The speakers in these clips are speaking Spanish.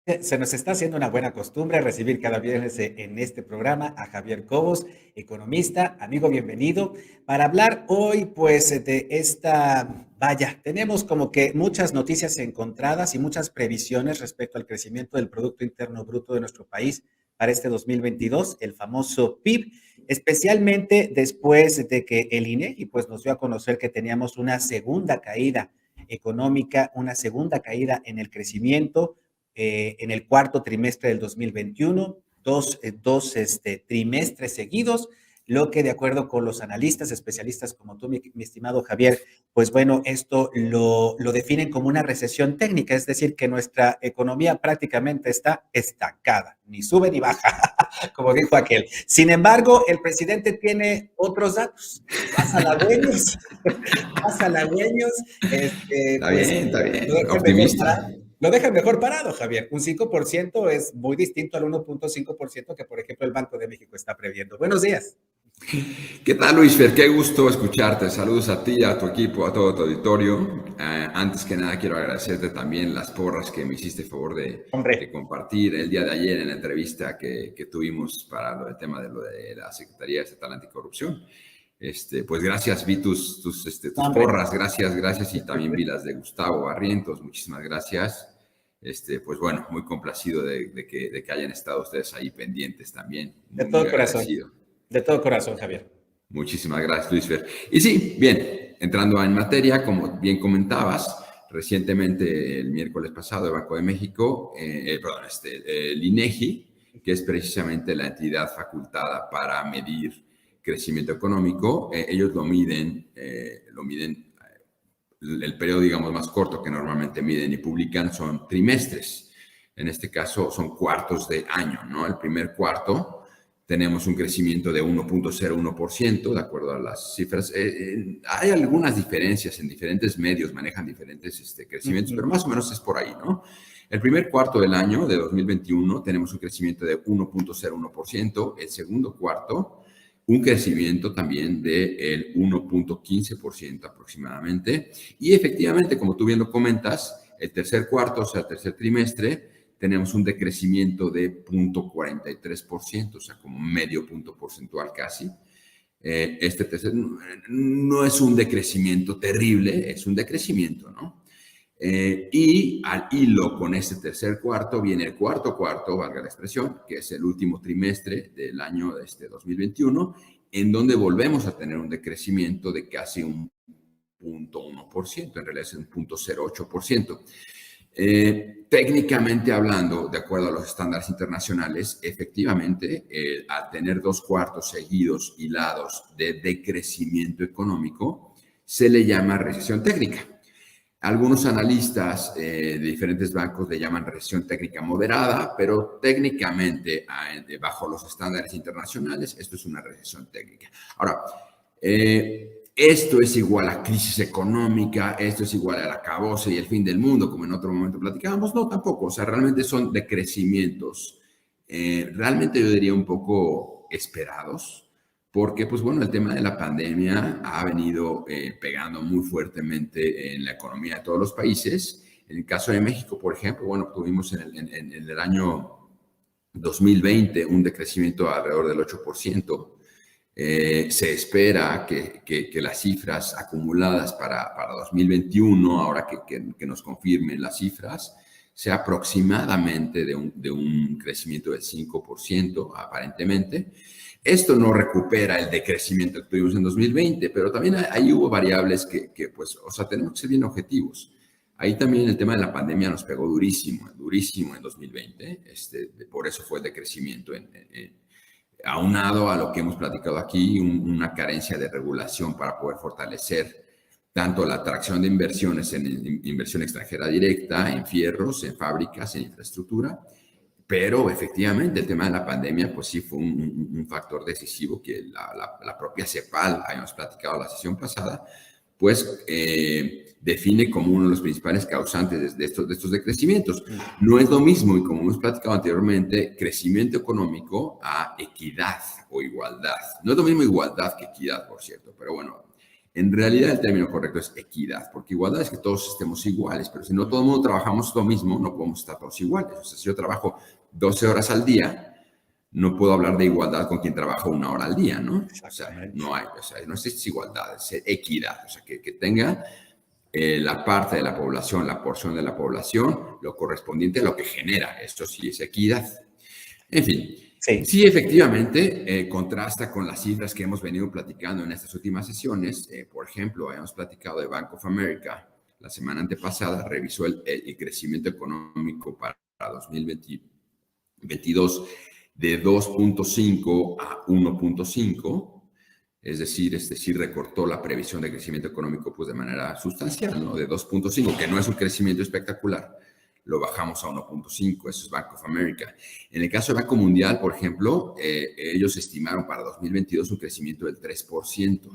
Se nos está haciendo una buena costumbre recibir cada viernes en este programa a Javier Cobos, economista. Amigo, bienvenido. Para hablar hoy, pues, de tenemos como que muchas noticias encontradas y muchas previsiones respecto al crecimiento del Producto Interno Bruto de nuestro país para este 2022, el famoso PIB, especialmente después de que el INEGI, pues, nos dio a conocer que teníamos una segunda caída económica, una segunda caída en el crecimiento en el cuarto trimestre del 2021, dos trimestres seguidos, lo que de acuerdo con los analistas, especialistas como tú, mi estimado Javier, pues bueno, esto lo definen como una recesión técnica, es decir, que nuestra economía prácticamente está estancada, ni sube ni baja, como dijo aquel. Sin embargo, el presidente tiene otros datos, más halagüeños, más halagüeños, pues Está lo bien, dejan mejor optimista. parado. Lo deja mejor parado, Javier. Un 5% es muy distinto al 1.5% que, por ejemplo, el Banco de México está previendo. Buenos días. ¿Qué tal, Luis Fer? Qué gusto escucharte. Saludos a ti, a tu equipo, a todo tu auditorio. Antes que nada, quiero agradecerte también las porras que me hiciste favor de Hombre, compartir el día de ayer en la entrevista que tuvimos para el tema de lo de la Secretaría Estatal Anticorrupción. Pues gracias, vi tus hombre. porras, gracias, y también vi las de Gustavo Barrientos, muchísimas gracias. Pues bueno, muy complacido de que hayan estado ustedes ahí pendientes también, De muy todo corazón. agradecido. De todo corazón, Javier. Muchísimas gracias, Luis Fer. Y sí, bien, entrando en materia, como bien comentabas, recientemente, el miércoles pasado, el Banco de México, el INEGI, que es precisamente la entidad facultada para medir crecimiento económico, ellos lo miden el periodo, digamos, más corto que normalmente miden y publican son trimestres. En este caso son cuartos de año, ¿no? El primer cuarto tenemos un crecimiento de 1.01%, de acuerdo a las cifras. Hay algunas diferencias en diferentes medios, manejan diferentes crecimientos, pero más o menos es por ahí, ¿no? El primer cuarto del año de 2021 tenemos un crecimiento de 1.01%, el segundo cuarto un crecimiento también del 1.15% aproximadamente. Y efectivamente, como tú bien lo comentas, el tercer cuarto, o sea, el tercer trimestre, tenemos un decrecimiento de 0.43%, o sea, como medio punto porcentual casi. Este tercer no es un decrecimiento terrible, es un decrecimiento, ¿no? Y al hilo con este tercer cuarto viene el cuarto, valga la expresión, que es el último trimestre del año 2021, en donde volvemos a tener un decrecimiento de casi un 0.1%, en realidad es un 0.08%. Técnicamente hablando, de acuerdo a los estándares internacionales, efectivamente, al tener dos cuartos seguidos hilados de decrecimiento económico, se le llama recesión técnica. Algunos analistas de diferentes bancos le llaman recesión técnica moderada, pero técnicamente, bajo los estándares internacionales, esto es una recesión técnica. Ahora, esto es igual a crisis económica, esto es igual al acabose y el fin del mundo, como en otro momento platicábamos. No, tampoco. O sea, realmente son decrecimientos, realmente yo diría un poco esperados, porque, pues bueno, el tema de la pandemia ha venido pegando muy fuertemente en la economía de todos los países. En el caso de México, por ejemplo, bueno, tuvimos en el año 2020 un decrecimiento alrededor del 8%. Se espera que las cifras acumuladas para 2021, ahora que nos confirmen las cifras, sea aproximadamente de un crecimiento del 5%, aparentemente. Esto no recupera el decrecimiento que tuvimos en 2020, pero también ahí hubo variables pues, o sea, tenemos que ser bien objetivos. Ahí también el tema de la pandemia nos pegó durísimo en 2020. Por eso fue el decrecimiento aunado a lo que hemos platicado aquí, una carencia de regulación para poder fortalecer tanto la atracción de inversiones en inversión extranjera directa, en fierros, en fábricas, en infraestructura. Pero efectivamente el tema de la pandemia, pues sí fue un factor decisivo que la propia CEPAL, habíamos platicado la sesión pasada, pues define como uno de los principales causantes de estos decrecimientos. No es lo mismo, y como hemos platicado anteriormente, crecimiento económico a equidad o igualdad. No es lo mismo igualdad que equidad, por cierto, pero bueno, En realidad el término correcto es equidad, porque igualdad es que todos estemos iguales, pero si no todo el mundo trabajamos lo mismo, no podemos estar todos iguales. O sea, si yo trabajo 12 horas al día, no puedo hablar de igualdad con quien trabaja 1 hora al día, ¿no? O sea, no hay, o sea, no es igualdad, es equidad, o sea, que tenga la parte de la población, la porción de la población, lo correspondiente a lo que genera. Esto sí es equidad. En fin, sí efectivamente contrasta con las cifras que hemos venido platicando en estas últimas sesiones. Por ejemplo, hemos platicado de Bank of America. La semana antepasada revisó el crecimiento económico para 2022 de 2.5 a 1.5. Es decir, recortó la previsión de crecimiento económico pues, de manera sustancial, ¿no? De 2.5, que no es un crecimiento espectacular, lo bajamos a 1.5, eso es Bank of America. En el caso del Banco Mundial, por ejemplo, ellos estimaron para 2022 un crecimiento del 3%.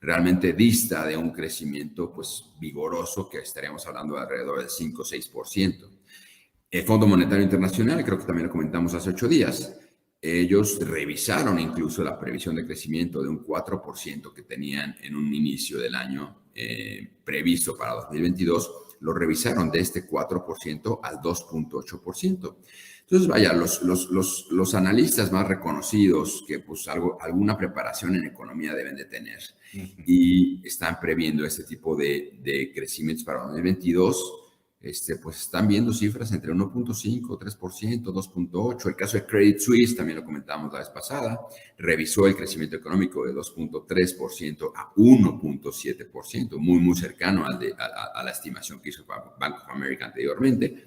Realmente dista de un crecimiento pues, vigoroso, que estaríamos hablando de alrededor del 5 o 6%. El Fondo Monetario Internacional, creo que también lo comentamos hace 8 días, ellos revisaron incluso la previsión de crecimiento de un 4% que tenían en un inicio del año previsto para 2022, lo revisaron de este 4% al 2.8%. Entonces, vaya, los analistas más reconocidos que pues alguna preparación en economía deben de tener y están previendo este tipo de crecimientos para 2022, pues están viendo cifras entre 1.5, 3%, 2.8%. El caso de Credit Suisse, también lo comentamos la vez pasada, revisó el crecimiento económico de 2.3% a 1.7%, muy cercano a la estimación que hizo Bank of America anteriormente.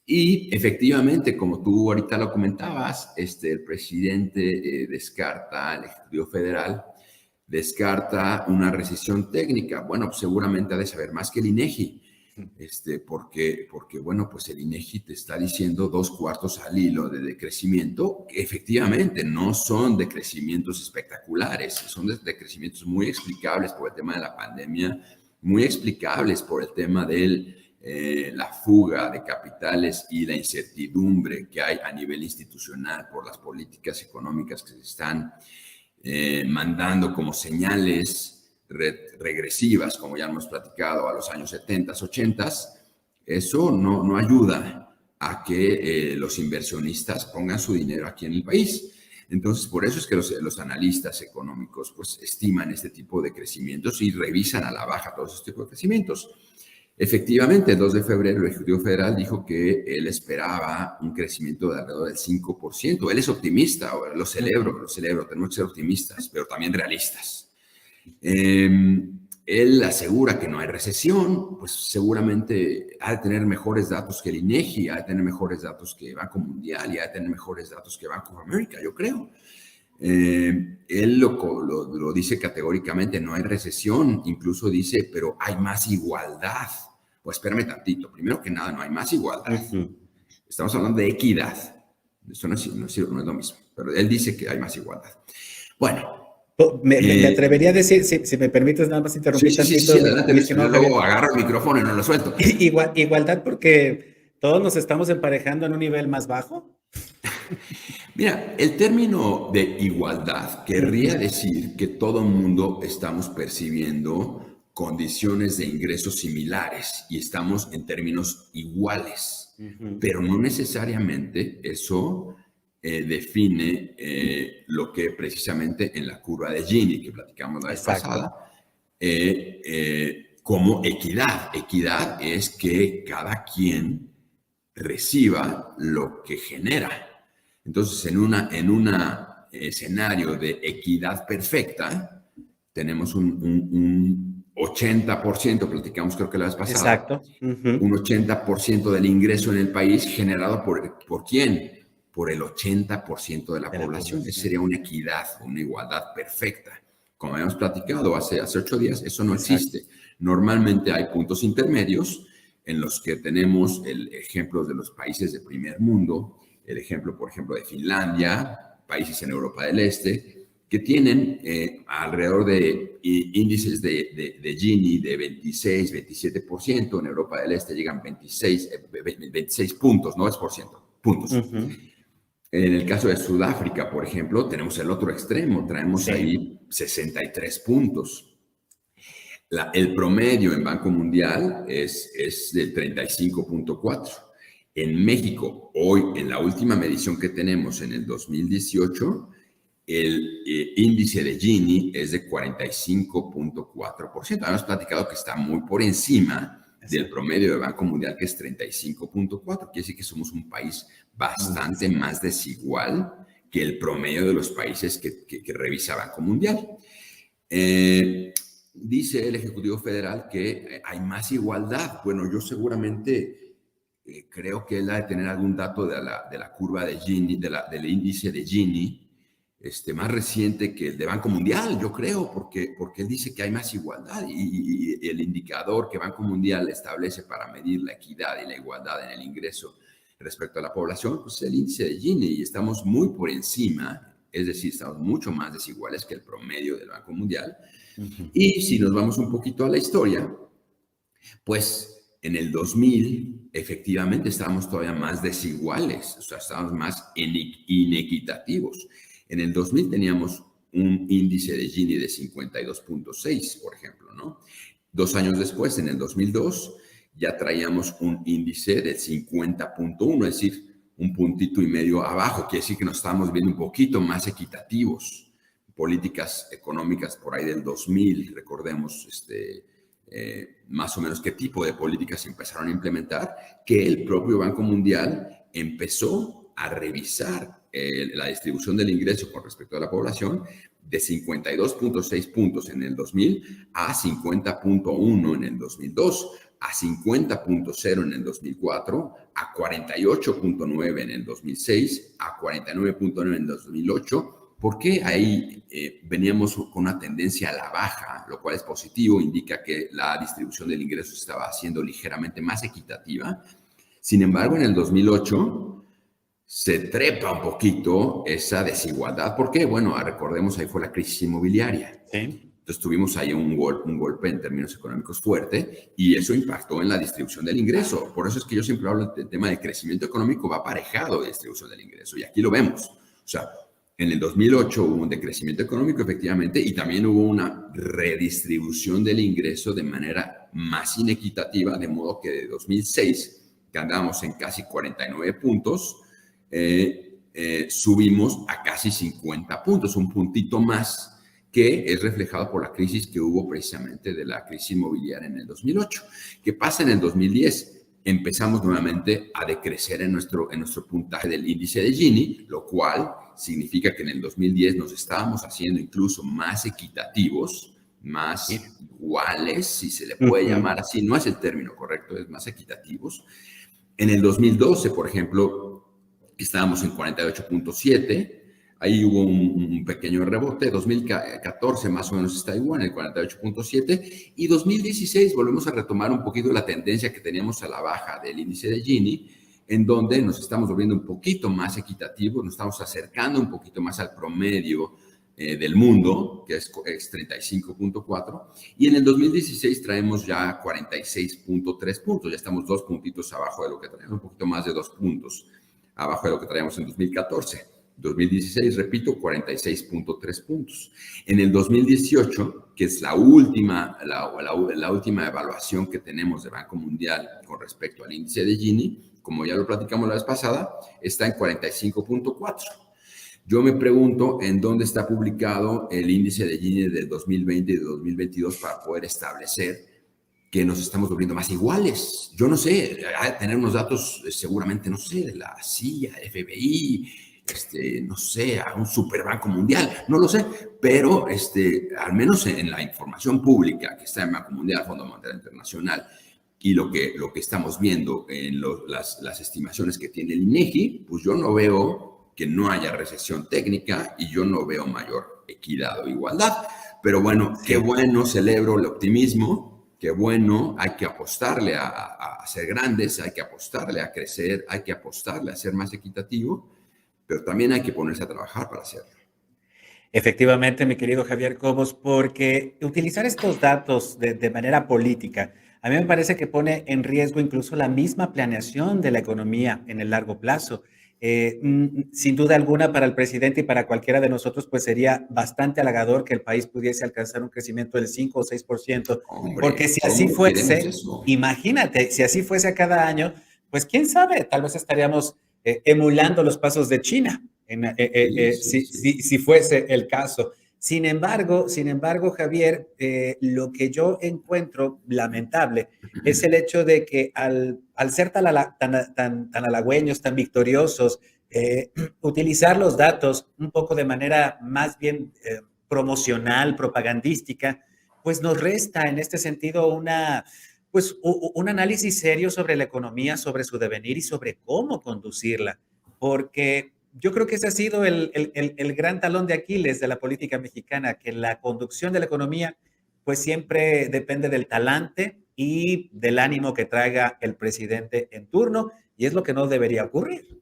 Y efectivamente, como tú ahorita lo comentabas, el presidente descarta, el Ejecutivo Federal descarta una recesión técnica. Bueno, pues seguramente ha de saber más que el INEGI. Porque, bueno, pues el INEGI te está diciendo 2/4 al hilo de decrecimiento, que efectivamente no son decrecimientos espectaculares, son decrecimientos muy explicables por el tema de la pandemia, muy explicables por el tema de la fuga de capitales y la incertidumbre que hay a nivel institucional por las políticas económicas que se están mandando como señales regresivas, como ya hemos platicado, a los años 70, 80, eso no ayuda a que los inversionistas pongan su dinero aquí en el país. Entonces, por eso es que los analistas económicos pues, estiman este tipo de crecimientos y revisan a la baja todos estos tipos de crecimientos. Efectivamente, el 2 de febrero el Ejecutivo Federal dijo que él esperaba un crecimiento de alrededor del 5%. Él es optimista, lo celebro, tenemos que ser optimistas, pero también realistas. Él asegura que no hay recesión, pues seguramente ha de tener mejores datos que el INEGI, ha de tener mejores datos que Banco Mundial y ha de tener mejores datos que Bank of America, yo creo. Él lo dice categóricamente, no hay recesión, incluso dice, pero hay más igualdad. Pues espérame tantito, primero que nada, no hay más igualdad. Estamos hablando de equidad. Eso no es lo mismo, pero él dice que hay más igualdad. Bueno. Me atrevería a decir, si me permites nada más interrumpir tantito. Sí, adelante, luego agarro el micrófono y no lo suelto. Igualdad porque todos nos estamos emparejando en un nivel más bajo. Mira, el término de igualdad querría decir que todo el mundo estamos percibiendo condiciones de ingresos similares y estamos en términos iguales, pero no necesariamente eso define lo que precisamente en la curva de Gini que platicamos la vez pasada como equidad. Equidad es que cada quien reciba lo que genera. Entonces, en un escenario de equidad perfecta, tenemos un 80%, platicamos creo que la vez pasada. Exacto. Un 80% del ingreso en el país generado ¿por quién? Por el 80% de la población. Esa sería una equidad, una igualdad perfecta. Como habíamos platicado hace 8 días, eso no existe. Normalmente hay puntos intermedios en los que tenemos el ejemplo de los países de primer mundo, el ejemplo, por ejemplo, de Finlandia, países en Europa del Este, que tienen alrededor de índices de Gini de 26, 27%, en Europa del Este llegan 26 puntos, no es por ciento, puntos. En el caso de Sudáfrica, por ejemplo, tenemos el otro extremo, traemos ahí 63 puntos. El promedio en Banco Mundial es del 35.4. En México, hoy, en la última medición que tenemos en el 2018, el índice de Gini es de 45.4%. Habíamos platicado que está muy por encima del promedio de Banco Mundial, que es 35.4. Quiere decir que somos un país bastante más desigual que el promedio de los países que revisa Banco Mundial. Dice el Ejecutivo Federal que hay más igualdad. Bueno, yo seguramente creo que él ha de tener algún dato de la curva de Gini, del índice de Gini, más reciente que el de Banco Mundial, yo creo, porque él dice que hay más igualdad y el indicador que Banco Mundial establece para medir la equidad y la igualdad en el ingreso respecto a la población, pues es el índice de Gini y estamos muy por encima, es decir, estamos mucho más desiguales que el promedio del Banco Mundial. Y si nos vamos un poquito a la historia, pues en el 2000 efectivamente estábamos todavía más desiguales, o sea, estábamos más inequitativos. En el 2000 teníamos un índice de Gini de 52.6, por ejemplo, ¿no? 2 años después, en el 2002, ya traíamos un índice de 50.1, es decir, un puntito y medio abajo. Quiere decir que nos estábamos viendo un poquito más equitativos. Políticas económicas por ahí del 2000, recordemos más o menos qué tipo de políticas se empezaron a implementar, que el propio Banco Mundial empezó a revisar la distribución del ingreso con respecto a la población de 52.6 puntos en el 2000 a 50.1 en el 2002, a 50.0 en el 2004, a 48.9 en el 2006, a 49.9 en el 2008. ¿Por qué ahí veníamos con una tendencia a la baja, lo cual es positivo, indica que la distribución del ingreso estaba siendo ligeramente más equitativa? Sin embargo, en el 2008 se trepa un poquito esa desigualdad. ¿Por qué? Bueno, recordemos, ahí fue la crisis inmobiliaria. Sí. Entonces tuvimos ahí un golpe en términos económicos fuerte y eso impactó en la distribución del ingreso. Por eso es que yo siempre hablo del tema de crecimiento económico, va aparejado de distribución del ingreso y aquí lo vemos. O sea, en el 2008 hubo un decrecimiento económico, efectivamente, y también hubo una redistribución del ingreso de manera más inequitativa, de modo que de 2006, que andábamos en casi 49 puntos, subimos a casi 50 puntos, un puntito más, que es reflejado por la crisis que hubo precisamente de la crisis inmobiliaria en el 2008. ¿Qué pasa en el 2010? Empezamos nuevamente a decrecer en nuestro puntaje del índice de Gini, lo cual significa que en el 2010 nos estábamos haciendo incluso más equitativos, más iguales, si se le puede llamar así, no es el término correcto, es más equitativos. En el 2012, por ejemplo, estábamos en 48.7, ahí hubo un pequeño rebote. 2014 más o menos está igual, en el 48.7. Y 2016 volvemos a retomar un poquito la tendencia que teníamos a la baja del índice de Gini, en donde nos estamos volviendo un poquito más equitativos, nos estamos acercando un poquito más al promedio del mundo, que es 35.4. Y en el 2016 traemos ya 46.3 puntos, ya estamos 2 puntitos abajo de lo que traemos, un poquito más de 2 puntos abajo de lo que traíamos en 2014. 2016, repito, 46.3 puntos. En el 2018, que es la última evaluación que tenemos de Banco Mundial con respecto al índice de Gini, como ya lo platicamos la vez pasada, está en 45.4. Yo me pregunto en dónde está publicado el índice de Gini del 2020 y de 2022 para poder establecer que nos estamos volviendo más iguales. Yo no sé, hay que tener unos datos seguramente, no sé, de la CIA, FBI, no sé, a un superbanco mundial, no lo sé, pero al menos en la información pública que está en Banco Mundial, Fondo Monetario Internacional, y lo que estamos viendo en las estimaciones que tiene el INEGI, pues yo no veo que no haya recesión técnica y yo no veo mayor equidad o igualdad. Pero bueno, qué bueno, celebro el optimismo, qué bueno, hay que apostarle a ser grandes, hay que apostarle a crecer, hay que apostarle a ser más equitativo, pero también hay que ponerse a trabajar para hacerlo. Efectivamente, mi querido Javier Cobos, porque utilizar estos datos de manera política, a mí me parece que pone en riesgo incluso la misma planeación de la economía en el largo plazo. Sin duda alguna para el presidente y para cualquiera de nosotros, pues sería bastante halagador que el país pudiese alcanzar un crecimiento del 5 o 6%, porque Hombre, si así ¿cómo queremos fuese, eso? imagínate, si así fuese a cada año, pues quién sabe, tal vez estaríamos emulando los pasos de China, Sí, sí, sí. si fuese el caso. Sin embargo, Javier, lo que yo encuentro lamentable es el hecho de que al ser tan halagüeños, tan victoriosos, utilizar los datos un poco de manera más bien promocional, propagandística, pues nos resta en este sentido pues, un análisis serio sobre la economía, sobre su devenir y sobre cómo conducirla. Porque yo creo que ese ha sido el gran talón de Aquiles de la política mexicana, que la conducción de la economía pues siempre depende del talante y del ánimo que traiga el presidente en turno, y es lo que no debería ocurrir.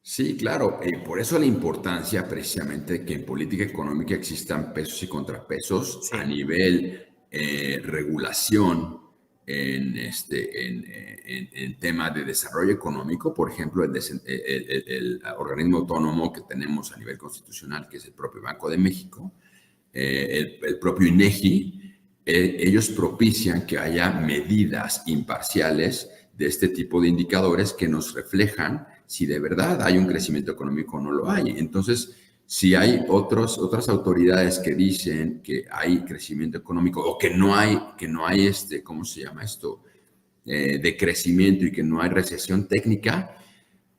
Sí, claro. Por eso la importancia precisamente de que en política económica existan pesos y contrapesos a Sí, nivel regulación en tema de desarrollo económico. Por ejemplo, el organismo autónomo que tenemos a nivel constitucional, que es el propio Banco de México, el propio INEGI, ellos propician que haya medidas imparciales de este tipo de indicadores que nos reflejan si de verdad hay un crecimiento económico o no lo hay. Entonces, si hay otras autoridades que dicen que hay crecimiento económico o que no hay ¿cómo se llama esto? De crecimiento y que no hay recesión técnica,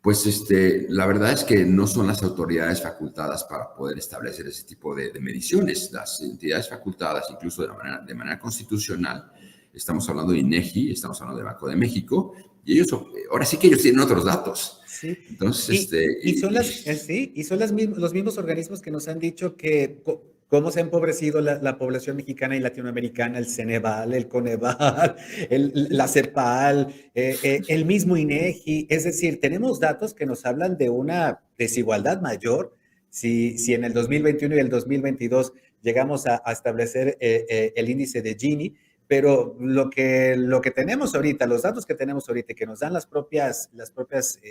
pues la verdad es que no son las autoridades facultadas para poder establecer ese tipo de mediciones. Las entidades facultadas, incluso de manera constitucional, estamos hablando de INEGI, estamos hablando de Banco de México, y ellos, ahora sí que ellos tienen otros datos. sí. Entonces, Y son sí, y son los mismos organismos que nos han dicho que cómo se ha empobrecido la población mexicana y latinoamericana, el Ceneval, el Coneval, la CEPAL, el mismo INEGI. Es decir, tenemos datos que nos hablan de una desigualdad mayor. Si en el 2021 y el 2022 llegamos a establecer el índice de Gini, pero lo que tenemos ahorita, los datos que tenemos ahorita, que nos dan las propias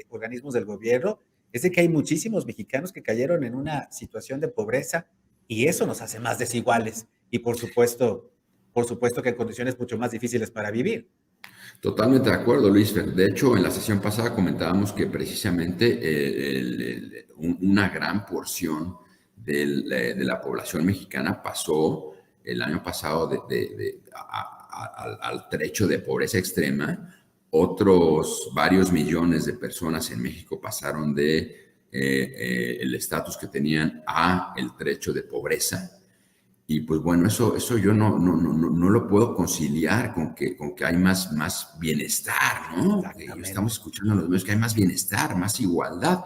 organismos del gobierno, es de que hay muchísimos mexicanos que cayeron en una situación de pobreza y eso nos hace más desiguales y por supuesto que en condiciones mucho más difíciles para vivir. totalmente de acuerdo, Luis. De hecho, en la sesión pasada comentábamos que precisamente una gran porción de la población mexicana pasó el año pasado al trecho de pobreza extrema. Otros varios millones de personas en México pasaron el estatus que tenían a el trecho de pobreza. Y pues bueno, eso yo no lo puedo conciliar con que hay más bienestar, ¿no? Estamos Exactamente. escuchando en los medios que hay más bienestar, más igualdad.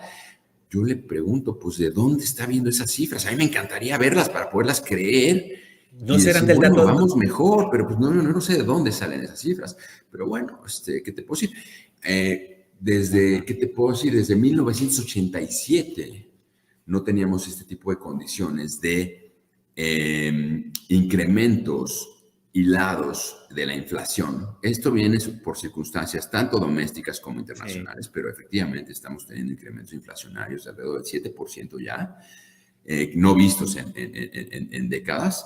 Yo le pregunto, pues, ¿de dónde está viendo esas cifras? A mí me encantaría verlas para poderlas creer No y serán decir, del bueno, dato, vamos mejor, pero pues no sé de dónde salen esas cifras. Pero bueno, ¿qué te puedo decir? ¿Qué te puedo decir? Desde 1987 no teníamos este tipo de condiciones de incrementos hilados de la inflación. Esto viene por circunstancias tanto domésticas como sí. internacionales, pero efectivamente estamos teniendo incrementos inflacionarios de alrededor del 7% ya, no vistos en décadas.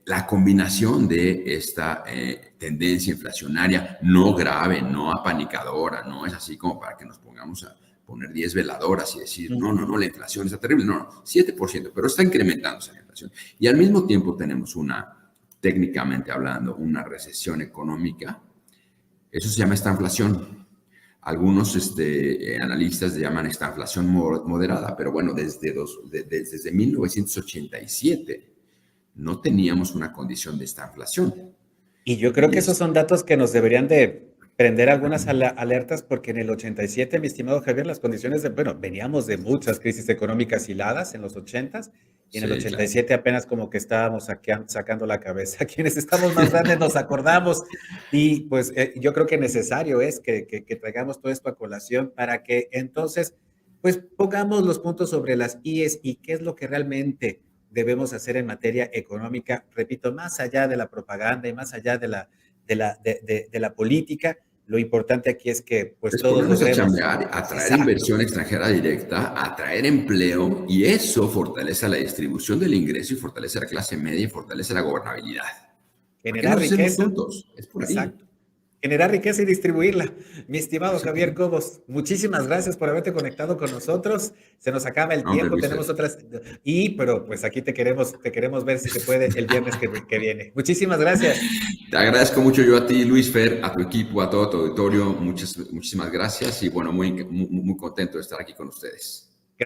La combinación de esta tendencia inflacionaria no grave, no apanicadora, no es así como para que nos pongamos a poner 10 veladoras y decir, no, la inflación está terrible. No, 7%, pero está incrementándose la inflación. Y al mismo tiempo tenemos técnicamente hablando, una recesión económica. Eso se llama estanflación. Algunos analistas le llaman estanflación moderada, pero bueno, desde 1987 no teníamos una condición de estanflación. Y yo creo Y que esos son datos que nos deberían de prender algunas alertas porque en el 87, mi estimado Javier, las condiciones bueno, veníamos de muchas crisis económicas hiladas en los 80s y en el sí, claro. 87 apenas como que estábamos sacando la cabeza. Quienes estamos más grandes nos acordamos y pues yo creo que necesario es que traigamos todo esto a colación para que entonces pues pongamos los puntos sobre las IES y qué es lo que realmente debemos hacer en materia económica, repito, más allá de la propaganda y más allá de la política, Lo importante aquí es que pues Es todos ponernos a logremos. chambear, atraer Exacto. inversión extranjera directa, atraer empleo, y eso fortalece la distribución del ingreso y fortalece la clase media y fortalece la gobernabilidad. ¿Por qué Generar nos hacemos riqueza. tontos? Es por ahí. Exacto. Generar riqueza y distribuirla. Mi estimado Javier Exactamente. Cobos, muchísimas gracias por haberte conectado con nosotros. Se nos acaba el Hombre, tiempo, Luis tenemos Fer. otras, pero pues aquí te queremos ver si se puede el viernes que viene. Muchísimas gracias. Te agradezco mucho yo a ti, Luis Fer, a tu equipo, a todo tu auditorio. Muchísimas gracias y bueno, muy contento de estar aquí con ustedes.